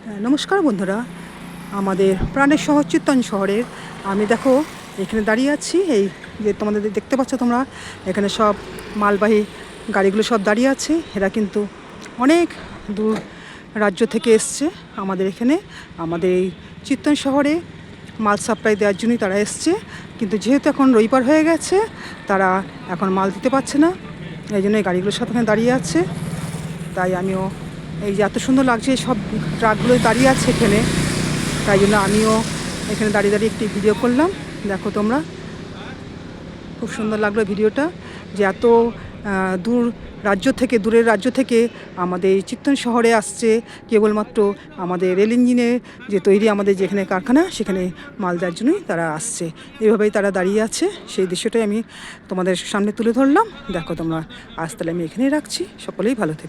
নমস্কার বন্ধুরা, আমাদের প্রাণের শহর চিত্তন শহরের আমি দেখো এখানে দাঁড়িয়ে আছি। এই যে তোমাদের দেখতে পাচ্ছ তোমরা, এখানে সব মালবাহী গাড়িগুলো সব দাঁড়িয়ে আছে। এরা কিন্তু অনেক দূর রাজ্য থেকে এসছে আমাদের এখানে, আমাদের এই চিত্তন শহরে মাল সাপ্লাই দেওয়ার জন্যই তারা এসছে। কিন্তু যেহেতু এখন রবিবার হয়ে গেছে, তারা এখন মাল দিতে পারছে না, এই জন্য এই গাড়িগুলো সব এখানে দাঁড়িয়ে আছে। তাই আমিও এই যে এত সুন্দর লাগছে সব ট্রাকগুলো দাঁড়িয়ে আছে এখানে, তাই জন্য আমিও এখানে দাঁড়িয়ে দাঁড়িয়ে একটি ভিডিও করলাম। দেখো তোমরা, খুব সুন্দর লাগলো ভিডিওটা, যে এত দূরের রাজ্য থেকে আমাদের এই চিত্তন শহরে আসছে কেবলমাত্র আমাদের রেল ইঞ্জিনের যে তৈরি আমাদের যেখানে কারখানা, সেখানে মাল দেওয়ার জন্যই তারা আসছে। এইভাবেই তারা দাঁড়িয়ে আছে, সেই দৃশ্যটাই আমি তোমাদের সামনে তুলে ধরলাম। দেখো তোমরা, আজ তাহলে আমি এখানেই রাখছি। সকলেই ভালো থেকো।